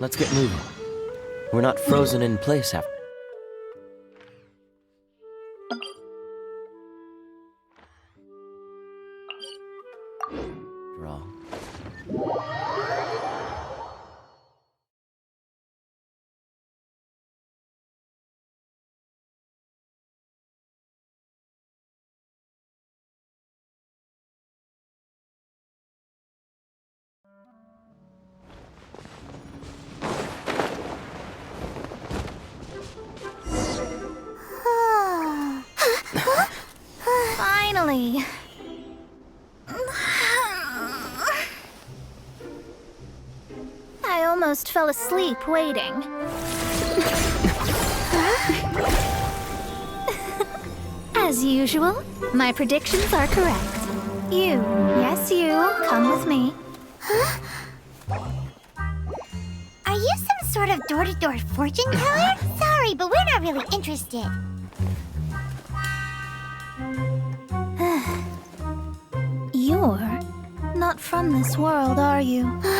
let's get moving. We're not frozen in place after all. Finally. I almost fell asleep waiting. As usual, my predictions are correct. You, yes you, come with me. Are you some sort of door-to-door fortune teller? Sorry, but we're not really interested. You're not from this world, are you? How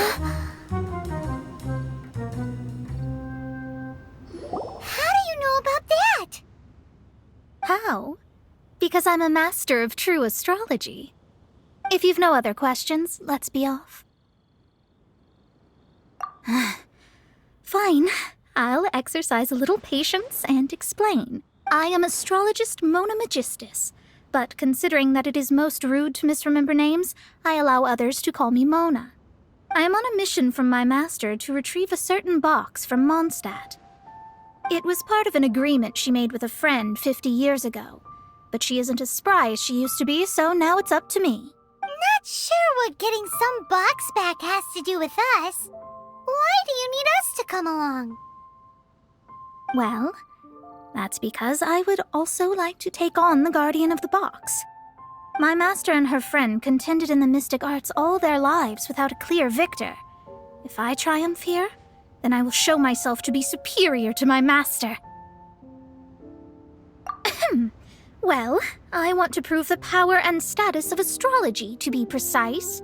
do you know about that? How? Because I'm a master of true astrology. If you've no other questions, let's be off. Fine. I'll exercise a little patience and explain. I am astrologist Mona Magistus, but considering that it is most rude to misremember names, I allow others to call me Mona. I am on a mission from my master to retrieve a certain box from Mondstadt. It was part of an agreement she made with a friend 50 years ago, but she isn't as spry as she used to be, so now it's up to me. Not sure what getting some box back has to do with us. Why do you need us to come along? Well, that's because I would also like to take on the guardian of the box. My master and her friend contended in the mystic arts all their lives without a clear victor. If I triumph here, then I will show myself to be superior to my master. Well, I want to prove the power and status of astrology, to be precise.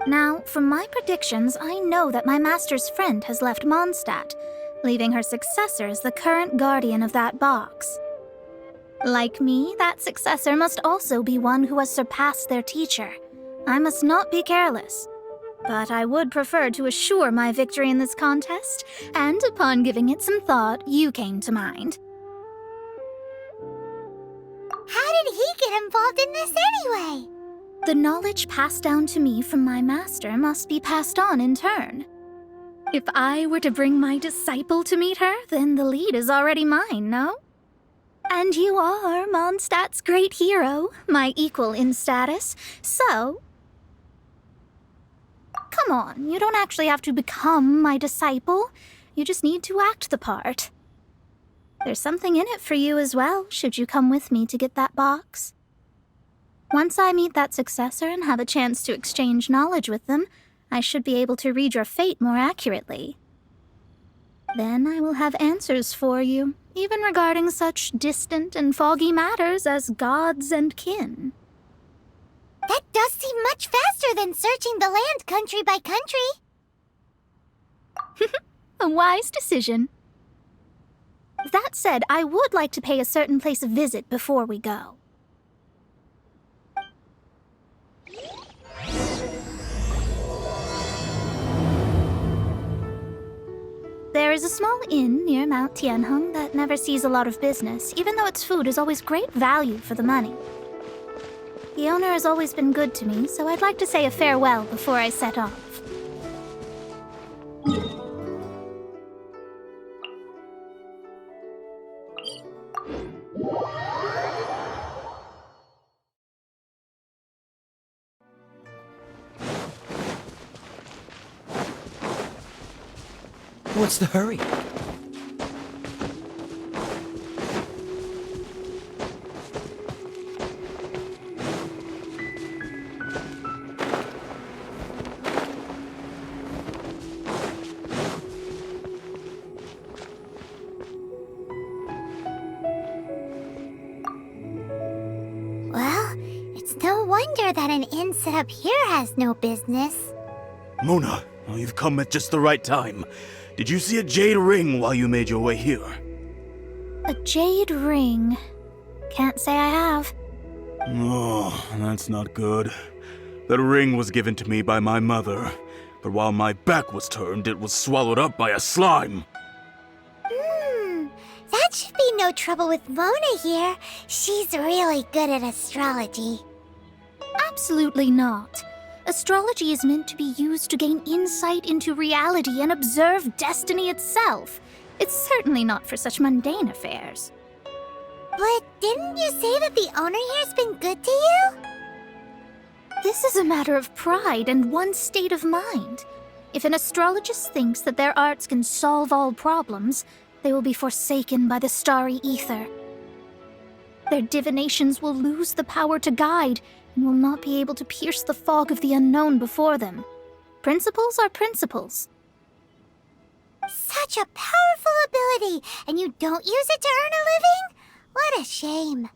Now, from my predictions, I know that my master's friend has left Mondstadt, leaving her successor as the current guardian of that box. Like me, that successor must also be one who has surpassed their teacher. I must not be careless. But I would prefer to assure my victory in this contest, and upon giving it some thought, you came to mind. How did he get involved in this anyway? The knowledge passed down to me from my master must be passed on in turn. If I were to bring my disciple to meet her, then the lead is already mine, no? And you are Mondstadt's great hero, my equal in status, so... Come on, you don't actually have to become my disciple. You just need to act the part. There's something in it for you as well, should you come with me to get that box. Once I meet that successor and have a chance to exchange knowledge with them, I should be able to read your fate more accurately. Then I will have answers for you, even regarding such distant and foggy matters as gods and kin. That does seem much faster than searching the land country by country. A wise decision. That said, I would like to pay a certain place a visit before we go. There is a small inn near Mount Tianheng that never sees a lot of business, even though its food is always great value for the money. The owner has always been good to me, so I'd like to say a farewell before I set off. What's the hurry? Well, it's no wonder that an inn set up here has no business. Mona, you've come at just the right time. Did you see a jade ring while you made your way here? A jade ring. Can't say I have. Oh, that's not good. That ring was given to me by my mother, but while my back was turned, it was swallowed up by a slime. That should be no trouble with Mona here. She's really good at astrology. Absolutely not. Astrology is meant to be used to gain insight into reality and observe destiny itself. It's certainly not for such mundane affairs. But didn't you say that the owner here's been good to you? This is a matter of pride and one's state of mind. If an astrologist thinks that their arts can solve all problems, they will be forsaken by the starry ether. Their divinations will lose the power to guide and will not be able to pierce the fog of the unknown before them. Principles are principles. Such a powerful ability, and you don't use it to earn a living? What a shame.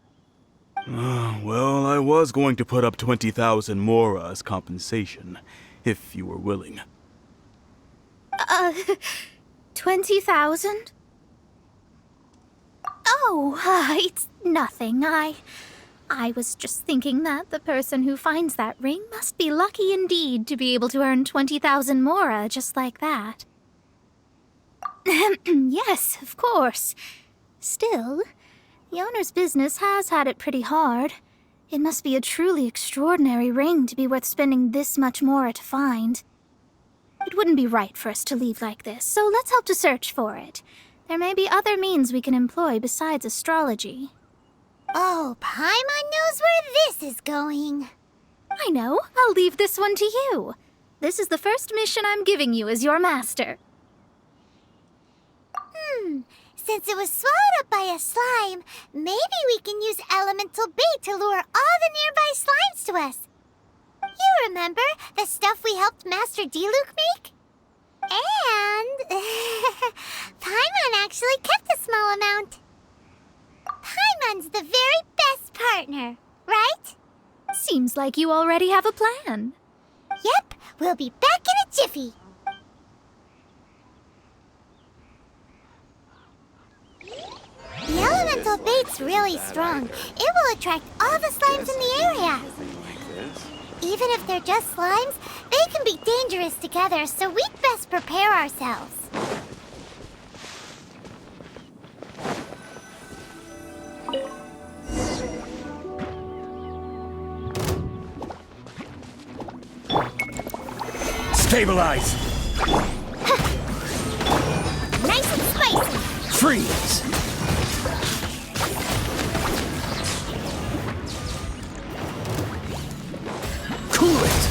Well, I was going to put up 20,000 mora as compensation, if you were willing. 20,000? Oh, it's nothing. I was just thinking that the person who finds that ring must be lucky indeed to be able to earn 20,000 mora just like that. Yes, of course. Still, the owner's business has had it pretty hard. It must be a truly extraordinary ring to be worth spending this much mora to find. It wouldn't be right for us to leave like this, so let's help to search for it. There may be other means we can employ besides astrology. Oh, Paimon knows where this is going. I know. I'll leave this one to you. This is the first mission I'm giving you as your master. Since it was swallowed up by a slime, maybe we can use elemental bait to lure all the nearby slimes to us. You remember the stuff we helped Master Diluc make? And Paimon actually kept a small amount. Paimon's the very best partner, right? Seems like you already have a plan. Yep, we'll be back in a jiffy. The elemental bait's really strong. It will attract all the slimes in the area. Even if they're just slimes, they can be dangerous together, so we'd best prepare ourselves. Stabilize! Nice and spicy! Freeze! Cool it!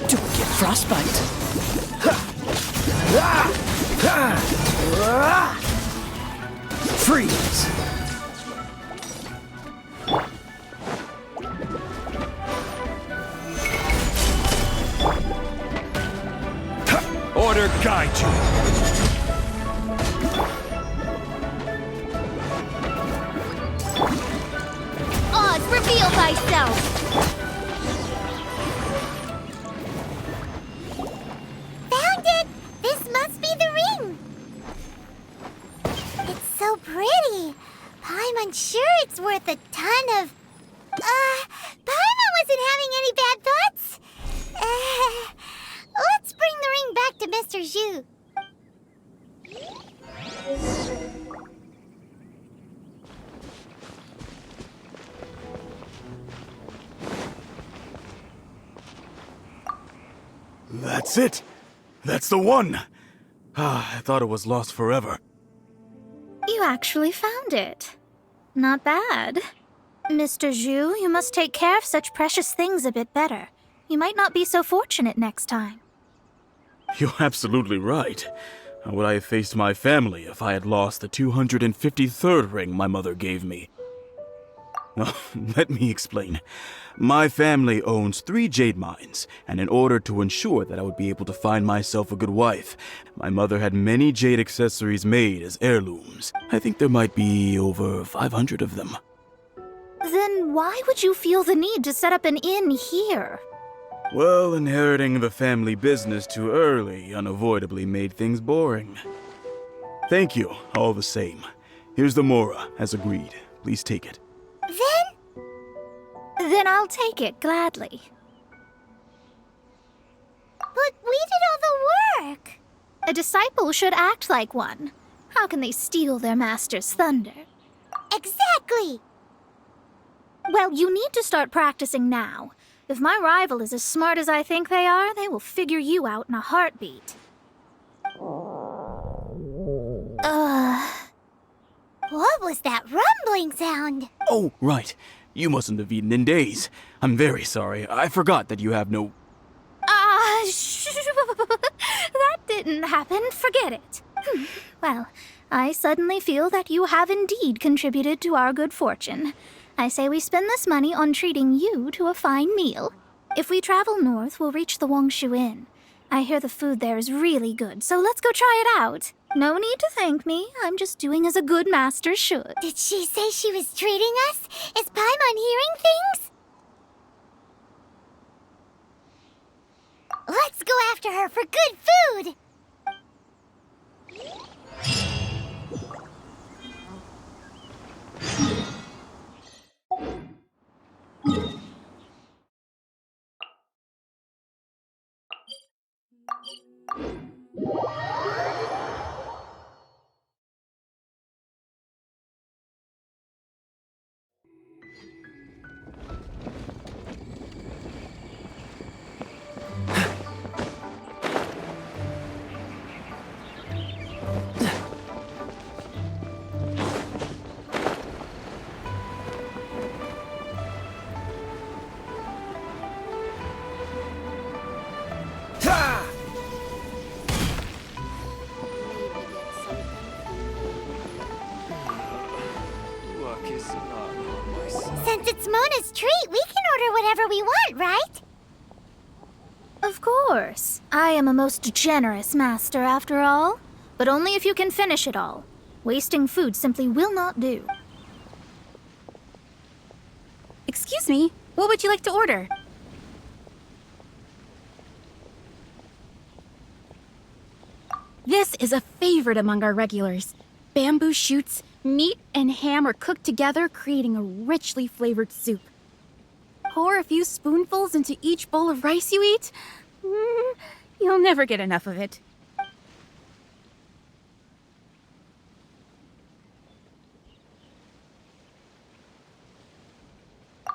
Don't get frostbite! Freeze! Order guide you! Oz, reveal thyself! Found it! This must be the ring! It's so pretty! Paimon's sure it's worth a ton of... Paimon wasn't having any bad thoughts? Let's bring the ring back to Mr. Zhu. That's it! That's the one! I thought it was lost forever. You actually found it. Not bad. Mr. Zhu, you must take care of such precious things a bit better. You might not be so fortunate next time. You're absolutely right. How would I have faced my family if I had lost the 253rd ring my mother gave me? Let me explain. My family owns 3 jade mines, and in order to ensure that I would be able to find myself a good wife, my mother had many jade accessories made as heirlooms. I think there might be over 500 of them. Then why would you feel the need to set up an inn here? Well, inheriting the family business too early unavoidably made things boring. Thank you, all the same. Here's the Mora, as agreed. Please take it. Then I'll take it gladly. But we did all the work. A disciple should act like one. How can they steal their master's thunder? Exactly. Well, you need to start practicing now. If my rival is as smart as I think they are, they will figure you out in a heartbeat. What was that rumbling sound? Oh, right. You mustn't have eaten in days. I'm very sorry. I forgot that you have no... That didn't happen. Forget it. Well, I suddenly feel that you have indeed contributed to our good fortune. I say we spend this money on treating you to a fine meal. If we travel north, we'll reach the Wongshu Inn. I hear the food there is really good, so let's go try it out. No need to thank me. I'm just doing as a good master should. Did she say she was treating us? Is Paimon hearing things? Let's go after her for good food! Since it's Mona's treat, we can order whatever we want, right? Of course. I am a most generous master, after all. But only if you can finish it all. Wasting food simply will not do. Excuse me, what would you like to order? This is a favorite among our regulars. Bamboo shoots, meat, and ham are cooked together, creating a richly flavored soup. Pour a few spoonfuls into each bowl of rice you eat. You'll never get enough of it.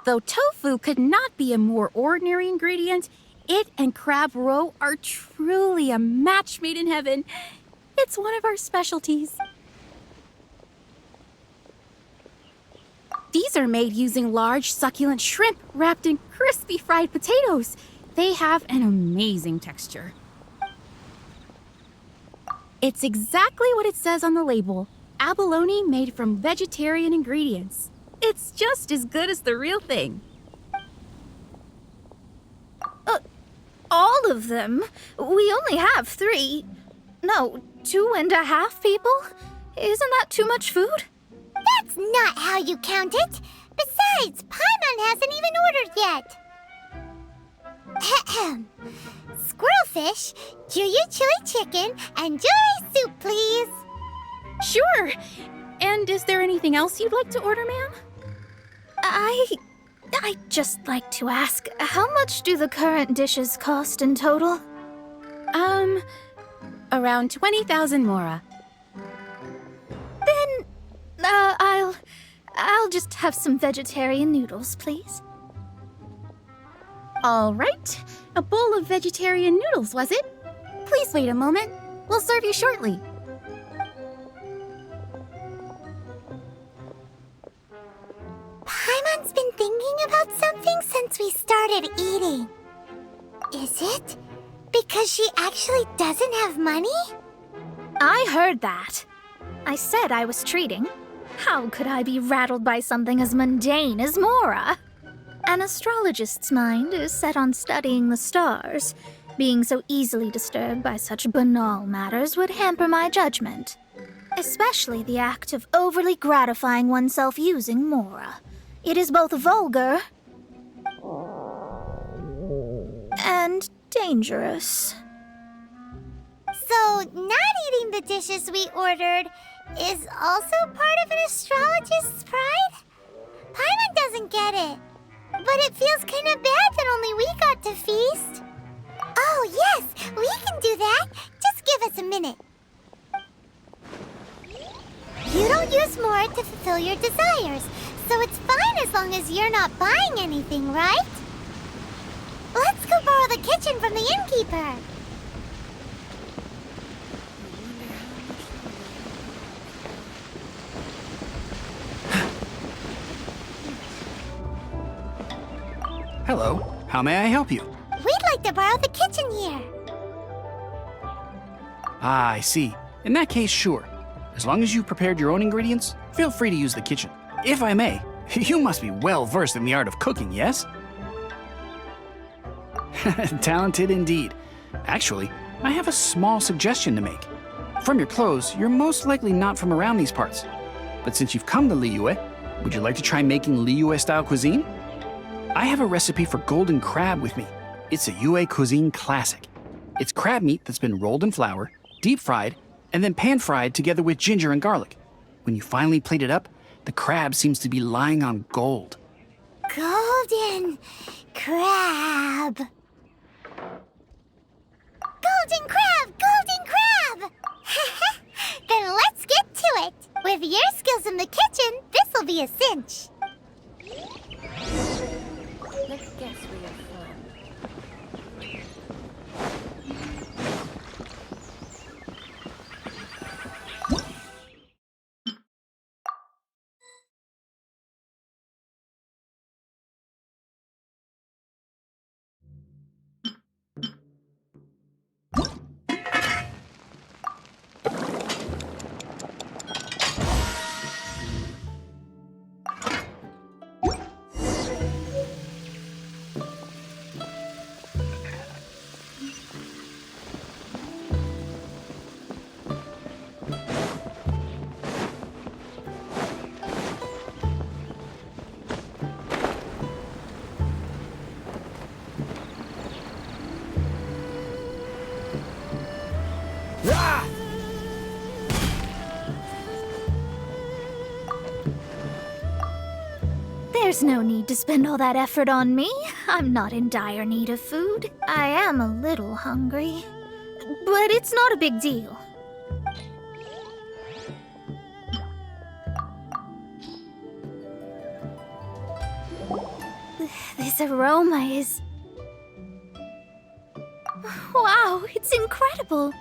Though tofu could not be a more ordinary ingredient, it and crab roe are truly a match made in heaven. It's one of our specialties. These are made using large, succulent shrimp wrapped in crispy fried potatoes. They have an amazing texture. It's exactly what it says on the label. Abalone made from vegetarian ingredients. It's just as good as the real thing. All of them? We only have 3. No, 2.5 people? Isn't that too much food? That's not how you count it. Besides, Paimon hasn't even ordered yet. Ahem. Squirrelfish, Juyu chili chicken, and jewelry soup, please. Sure. And is there anything else you'd like to order, ma'am? I'd just like to ask, how much do the current dishes cost in total? Around 20,000 mora. Then, I'll just have some vegetarian noodles, please. All right. A bowl of vegetarian noodles, was it? Please wait a moment. We'll serve you shortly. Paimon's been thinking about something since we started eating. Is it because she actually doesn't have money? I heard that. I said I was treating. How could I be rattled by something as mundane as Mora? An astrologist's mind is set on studying the stars. Being so easily disturbed by such banal matters would hamper my judgment. Especially the act of overly gratifying oneself using Mora. It is both vulgar and dangerous. So, not eating the dishes we ordered is also part of an astrologist's pride? Paimon doesn't get it. But it feels kind of bad that only we got to feast. Oh, yes, we can do that. Just give us a minute. You don't use more to fulfill your desires, so it's fine as long as you're not buying anything, right? Let's go borrow the kitchen from the innkeeper. Hello, how may I help you? We'd like to borrow the kitchen here. Ah, I see. In that case, sure. As long as you prepared your own ingredients, feel free to use the kitchen. If I may, you must be well versed in the art of cooking, yes? Talented indeed. Actually, I have a small suggestion to make. From your clothes, you're most likely not from around these parts. But since you've come to Liyue, would you like to try making Liyue-style cuisine? I have a recipe for golden crab with me. It's a Yue cuisine classic. It's crab meat that's been rolled in flour, deep fried, and then pan-fried together with ginger and garlic. When you finally plate it up, the crab seems to be lying on gold. Golden crab. Golden crab! Golden crab! Then let's get to it. With your skills in the kitchen, this'll be a cinch. Let's guess where you're from. There's no need to spend all that effort on me. I'm not in dire need of food. I am a little hungry, but it's not a big deal. This aroma is... Wow, it's incredible.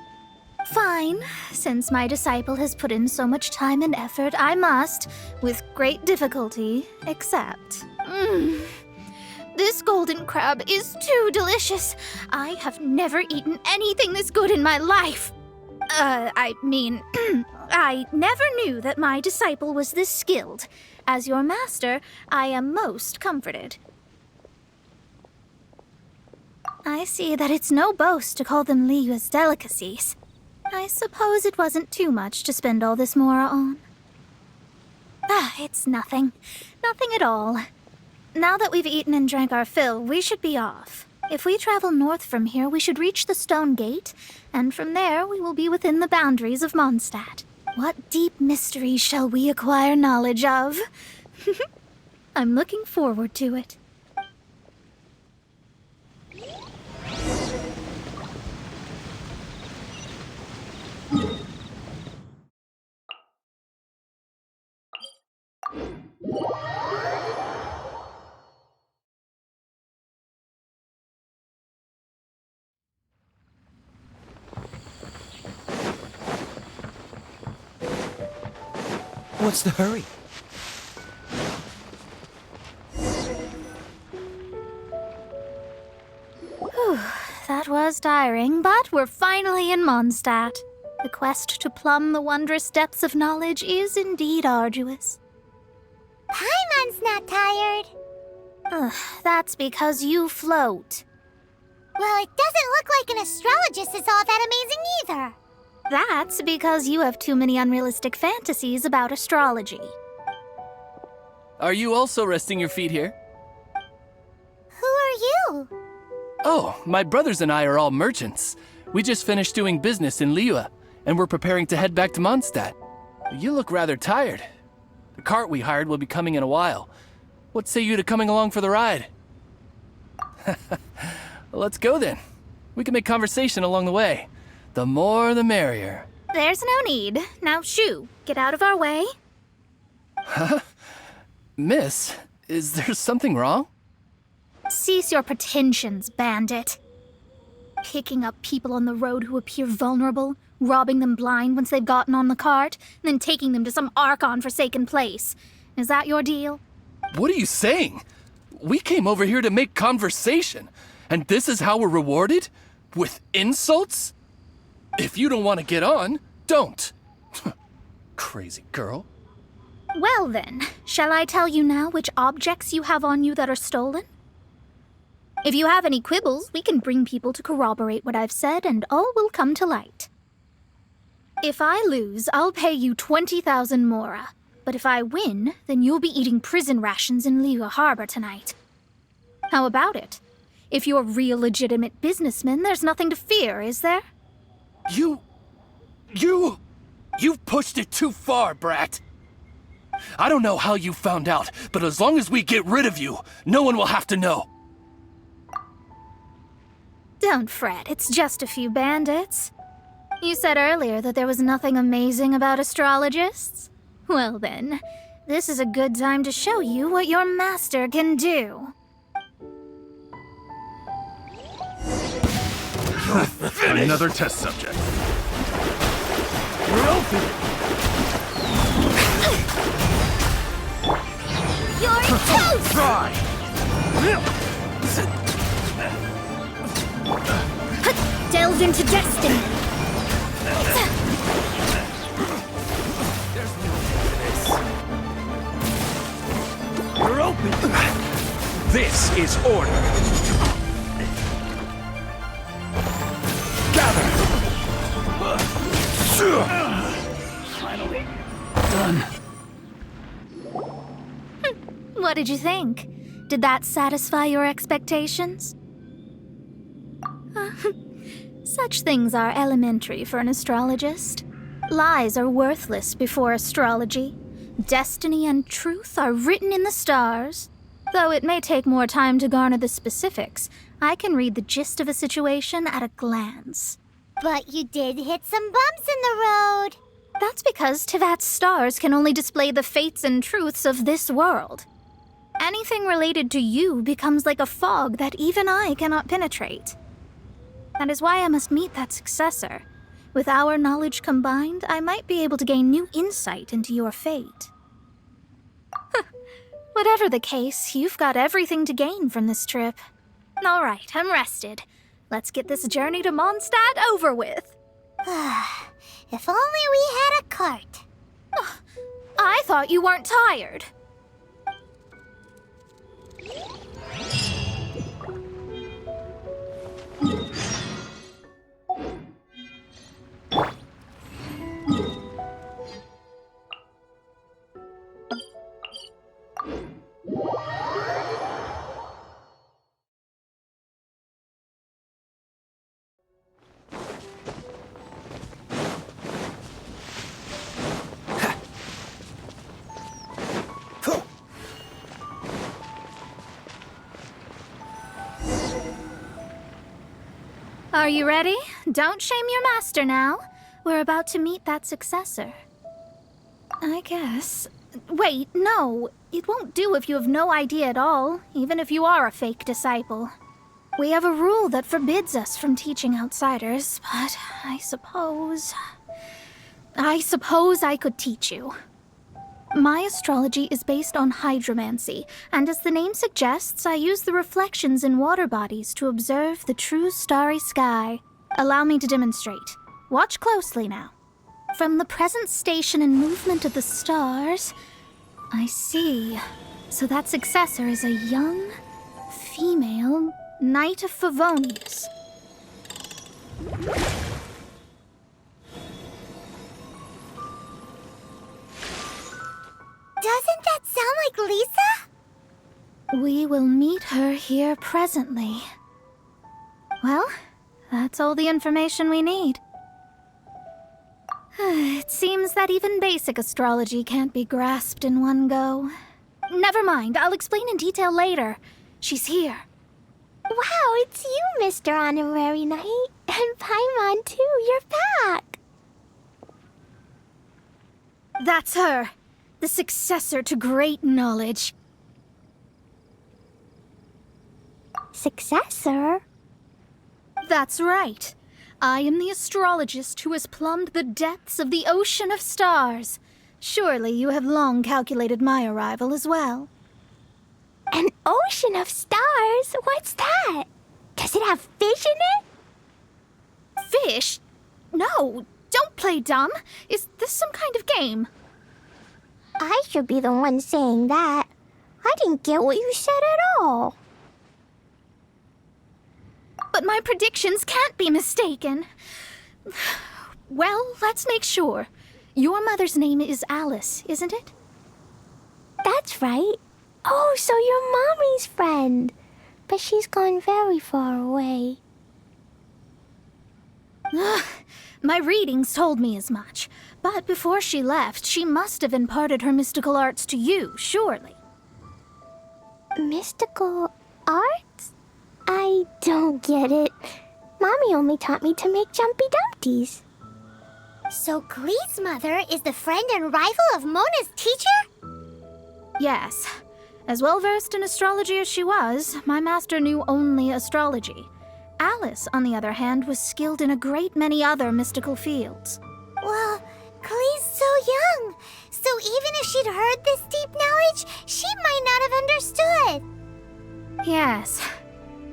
Fine. Since my disciple has put in so much time and effort, I must, with great difficulty, accept. This golden crab is too delicious. I have never eaten anything this good in my life. I mean, I never knew that my disciple was this skilled. As your master, I am most comforted. I see that it's no boast to call them Liyue's delicacies. I suppose it wasn't too much to spend all this mora on. It's nothing. Nothing at all. Now that we've eaten and drank our fill, we should be off. If we travel north from here, we should reach the Stone Gate, and from there we will be within the boundaries of Mondstadt. What deep mysteries shall we acquire knowledge of? I'm looking forward to it. What's the hurry? That was tiring, but we're finally in Mondstadt. The quest to plumb the wondrous depths of knowledge is indeed arduous. Paimon's not tired. That's because you float. Well, it doesn't look like an astrologist is all that amazing either. That's because you have too many unrealistic fantasies about astrology. Are you also resting your feet here? Who are you? Oh, my brothers and I are all merchants. We just finished doing business in Liyue, and we're preparing to head back to Mondstadt. You look rather tired. The cart we hired will be coming in a while. What say you to coming along for the ride? Let's go then. We can make conversation along the way. The more the merrier. There's no need. Now, shoo, get out of our way. Miss, is there something wrong? Cease your pretensions, bandit. Picking up people on the road who appear vulnerable, robbing them blind once they've gotten on the cart, and then taking them to some Archon-forsaken place. Is that your deal? What are you saying? We came over here to make conversation, and this is how we're rewarded? With insults? If you don't want to get on, don't. Crazy girl. Well then, shall I tell you now which objects you have on you that are stolen? If you have any quibbles, we can bring people to corroborate what I've said, and all will come to light. If I lose, I'll pay you 20,000 mora. But if I win, then you'll be eating prison rations in Liyue Harbor tonight. How about it? If you're real legitimate businessmen, there's nothing to fear, is there? You've pushed it too far, brat. I don't know how you found out, but as long as we get rid of you, no one will have to know. Don't fret, it's just a few bandits. You said earlier that there was nothing amazing about astrologists? Well then, this is a good time to show you what your master can do. Another test subject. You're open! You're toast! Try! Delve into destiny! There's no end to this. You're open! This is order! Gather! Finally done. What did you think? Did that satisfy your expectations? Such things are elementary for an astrologist. Lies are worthless before astrology. Destiny and truth are written in the stars. Though it may take more time to garner the specifics, I can read the gist of a situation at a glance. But you did hit some bumps in the road. That's because Tivat's stars can only display the fates and truths of this world. Anything related to you becomes like a fog that even I cannot penetrate. That is why I must meet that successor. With our knowledge combined, I might be able to gain new insight into your fate. Whatever the case, you've got everything to gain from this trip. All right, I'm rested. Let's get this journey to Mondstadt over with. If only we had a cart. I thought you weren't tired. Are you ready? Don't shame your master now. We're about to meet that successor. I guess. Wait, no. It won't do if you have no idea at all, even if you are a fake disciple. We have a rule that forbids us from teaching outsiders, but I suppose I could teach you. My astrology is based on hydromancy, and as the name suggests, I use the reflections in water bodies to observe the true starry sky. Allow me to demonstrate. Watch closely now. From the present station and movement of the stars, I see. So that successor is a young, female Knight of Favonius. Doesn't that sound like Lisa? We will meet her here presently. Well, That's all the information we need. It seems that even basic astrology can't be grasped in one go. Never mind, I'll explain in detail later. She's here. Wow, it's you, Mr. Honorary Knight. And Paimon, too, you're back. That's her, the successor to great knowledge. Successor? That's right. I am the astrologist who has plumbed the depths of the ocean of stars. Surely you have long calculated my arrival as well. An ocean of stars? What's that? Does it have fish in it? Fish? No, don't play dumb. Is this some kind of game? I should be the one saying that. I didn't get what you said at all. But my predictions can't be mistaken. Well, let's make sure. Your mother's name is Alice, isn't it? That's right. Oh, so you're Mommy's friend. But she's gone very far away. My readings told me as much. But before she left, she must have imparted her mystical arts to you, surely. Mystical arts? I don't get it. Mommy only taught me to make Jumpy Dumpties. So Glee's mother is the friend and rival of Mona's teacher? Yes. As well-versed in astrology as she was, my master knew only astrology. Alice, on the other hand, was skilled in a great many other mystical fields. Well, Glee's so young. So even if she'd heard this deep knowledge, she might not have understood. Yes.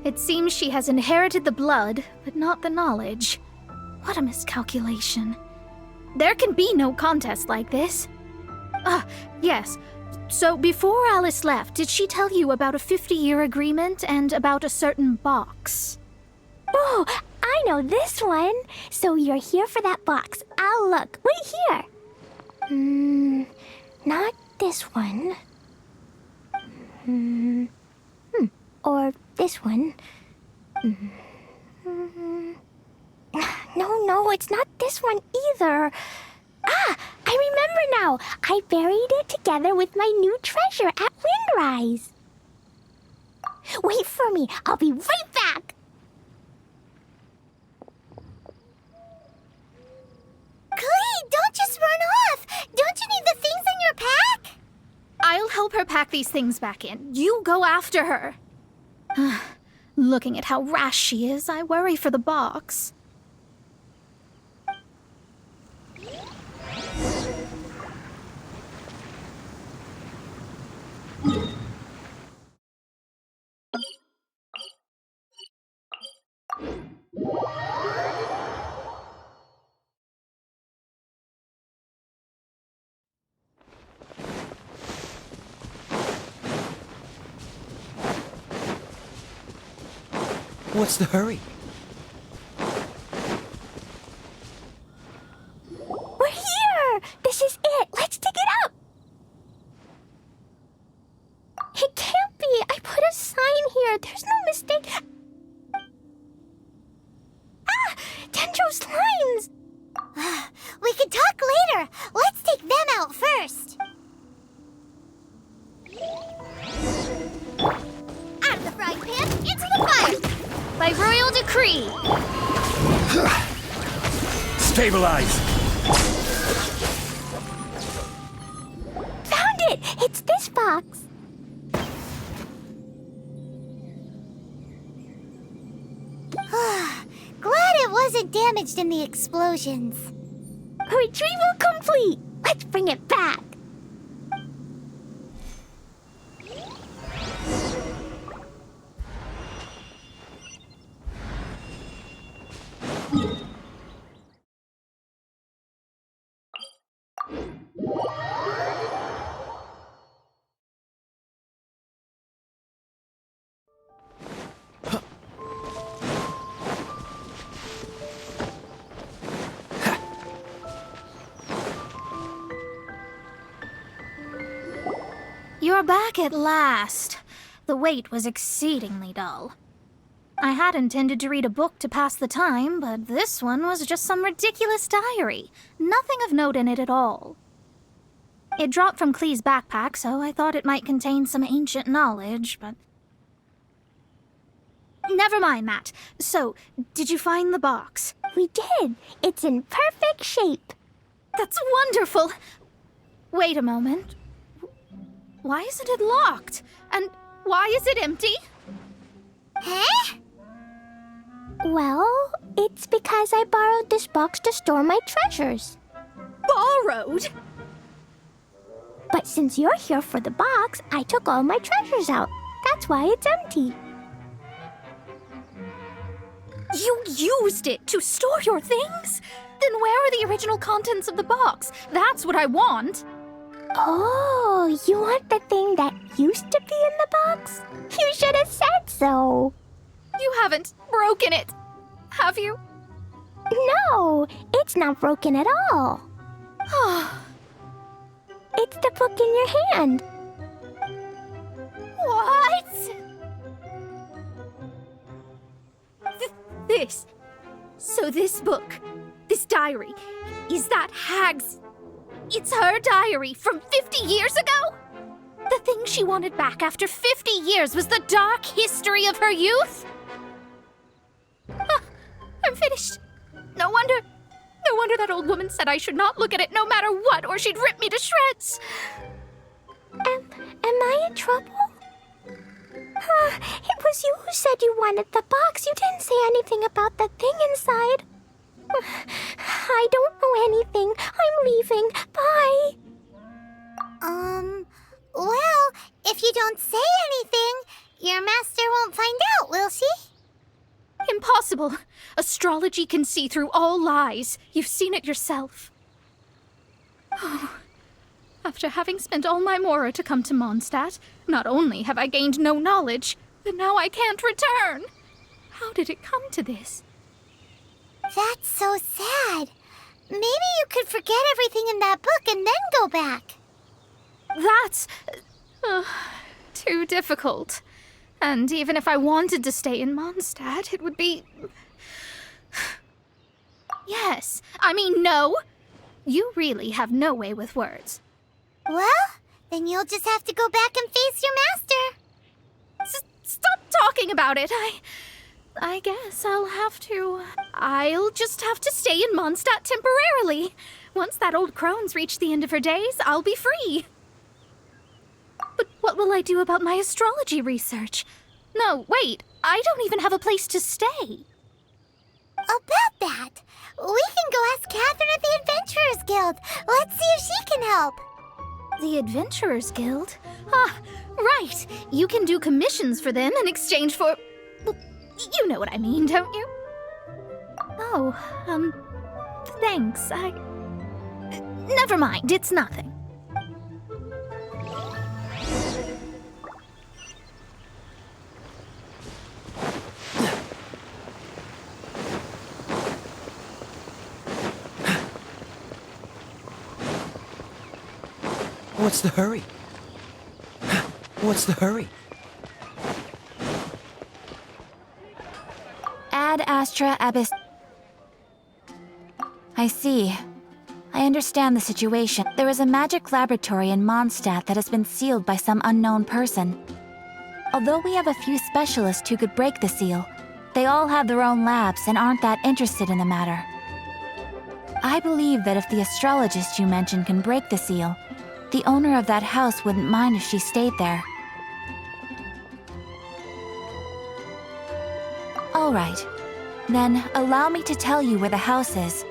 It seems she has inherited the blood, but not the knowledge. What a miscalculation. There can be no contest like this. Yes. So before Alice left, did she tell you about a 50-year agreement and about a certain box? Oh, I know this one. So you're here for that box. I'll look. Wait here. Not this one. Or this one. No, it's not this one either. Ah, I remember now. I buried it together with my new treasure at Windrise. Wait for me. I'll be right back. Glee, don't just run off. Don't you need the things in your pack? I'll help her pack these things back in. You go after her. Looking at how rash she is, I worry for the box. What's the hurry? We're here! This is it! Let's dig it up! It can't be! I put a sign here! There's no mistake! Ah! Dendro slimes! We can talk later! Let's take them out first! Out of the frying pan, into the fire! By royal decree! Stabilize! Found it! It's this box! Glad it wasn't damaged in the explosions. Retrieval complete! Let's bring it back! You're back at last. The wait was exceedingly dull. I had intended to read a book to pass the time, but this one was just some ridiculous diary. Nothing of note in it at all. It dropped from Clee's backpack, so I thought it might contain some ancient knowledge, but... Never mind that. So, did you find the box? We did. It's in perfect shape. That's wonderful! Wait a moment. Why isn't it locked? And why is it empty? Huh? Well, it's because I borrowed this box to store my treasures. Borrowed? But since you're here for the box, I took all my treasures out. That's why it's empty. You used it to store your things? Then where are the original contents of the box? That's what I want. Oh, you want the thing that used to be in the box? You should have said so. You haven't broken it, have you? No, it's not broken at all. It's the book in your hand. What? This book, this diary, is that Hag's... It's her diary from 50 years ago? The thing she wanted back after 50 years was the dark history of her youth? I'm finished. No wonder that old woman said I should not look at it no matter what, or she'd rip me to shreds. Am I in trouble? It was you who said you wanted the box. You didn't say anything about the thing inside. I don't know anything. I'm leaving. Bye. Well, if you don't say anything, your master won't find out, will she? Impossible. Astrology can see through all lies. You've seen it yourself. Oh. After having spent all my mora to come to Mondstadt, not only have I gained no knowledge, but now I can't return. How did it come to this? That's so sad. Maybe you could forget everything in that book and then go back. That's... too difficult. And even if I wanted to stay in Mondstadt, it would be... Yes, I mean no. You really have no way with words. Well, then you'll just have to go back and face your master. Stop talking about it. I guess I'll just have to stay in Mondstadt temporarily. Once that old crone's reached the end of her days, I'll be free. But what will I do about my astrology research? No, wait, I don't even have a place to stay. About that, we can go ask Catherine at the Adventurers Guild. Let's see if she can help. The Adventurers Guild? Ah, right. You can do commissions for them in exchange for... Well, you know what I mean, don't you? Oh, thanks. Never mind, it's nothing. What's the hurry? What's the hurry? Ad Astra Abyss. I see. I understand the situation. There is a magic laboratory in Mondstadt that has been sealed by some unknown person. Although we have a few specialists who could break the seal, they all have their own labs and aren't that interested in the matter. I believe that if the astrologist you mentioned can break the seal, the owner of that house wouldn't mind if she stayed there. All right. Then, allow me to tell you where the house is.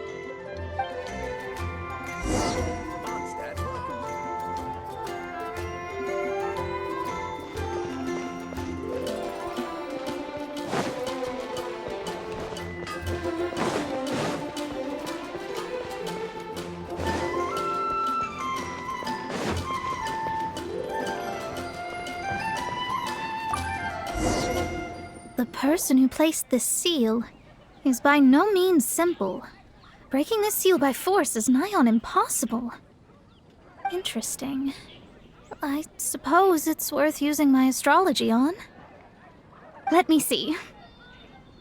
The person who placed this seal is by no means simple. Breaking this seal by force is nigh on impossible. Interesting. I suppose it's worth using my astrology on. Let me see.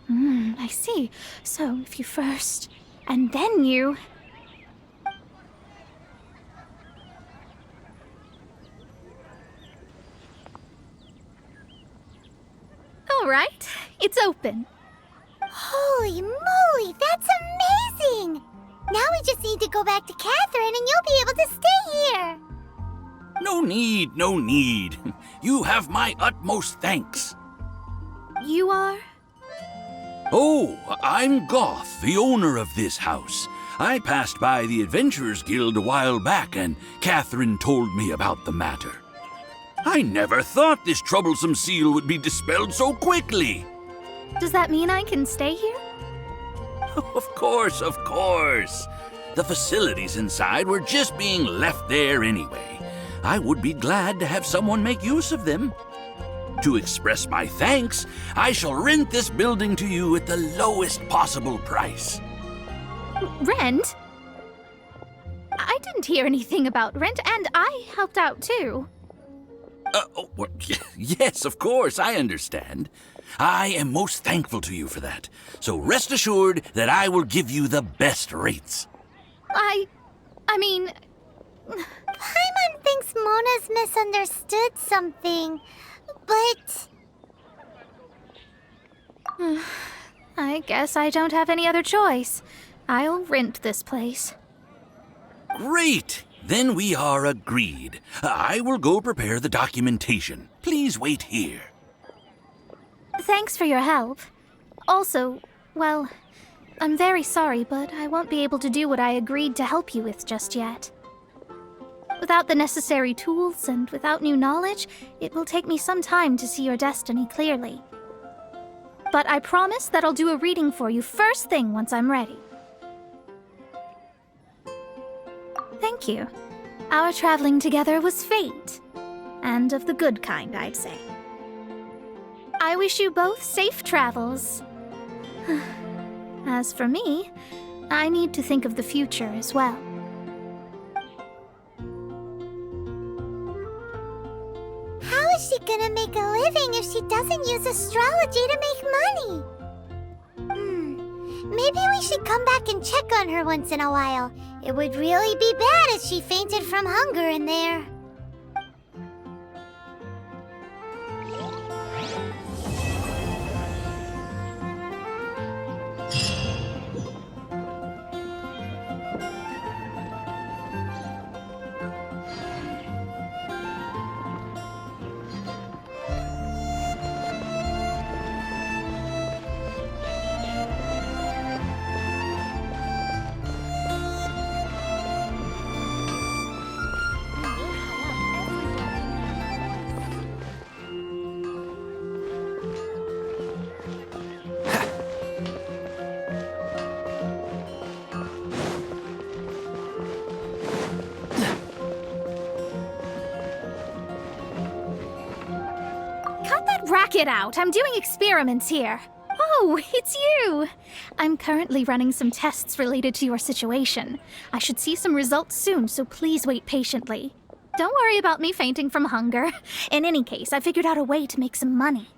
I see. So, if you first, and then you... All right, it's open. Holy moly, that's amazing! Now we just need to go back to Catherine and you'll be able to stay here. No need, no need. You have my utmost thanks. You are? Oh, I'm Goth, the owner of this house. I passed by the Adventurers Guild a while back, and Catherine told me about the matter. I never thought this troublesome seal would be dispelled so quickly. Does that mean I can stay here? Of course, of course. The facilities inside were just being left there anyway. I would be glad to have someone make use of them. To express my thanks, I shall rent this building to you at the lowest possible price. Rent? I didn't hear anything about rent, and I helped out too. Well, yes, of course, I understand. I am most thankful to you for that. So rest assured that I will give you the best rates. I mean... Paimon thinks Mona's misunderstood something, but... I guess I don't have any other choice. I'll rent this place. Great! Then we are agreed. I will go prepare the documentation. Please wait here. Thanks for your help. Also, well, I'm very sorry, but I won't be able to do what I agreed to help you with just yet. Without the necessary tools and without new knowledge, it will take me some time to see your destiny clearly. But I promise that I'll do a reading for you first thing once I'm ready. Thank you. Our traveling together was fate. And of the good kind, I'd say. I wish you both safe travels. As for me, I need to think of the future as well. How is she gonna make a living if she doesn't use astrology to make money? Maybe we should come back and check on her once in a while. It would really be bad if she fainted from hunger in there. Racket out! I'm doing experiments here. Oh, it's you! I'm currently running some tests related to your situation. I should see some results soon, so please wait patiently. Don't worry about me fainting from hunger. In any case, I figured out a way to make some money.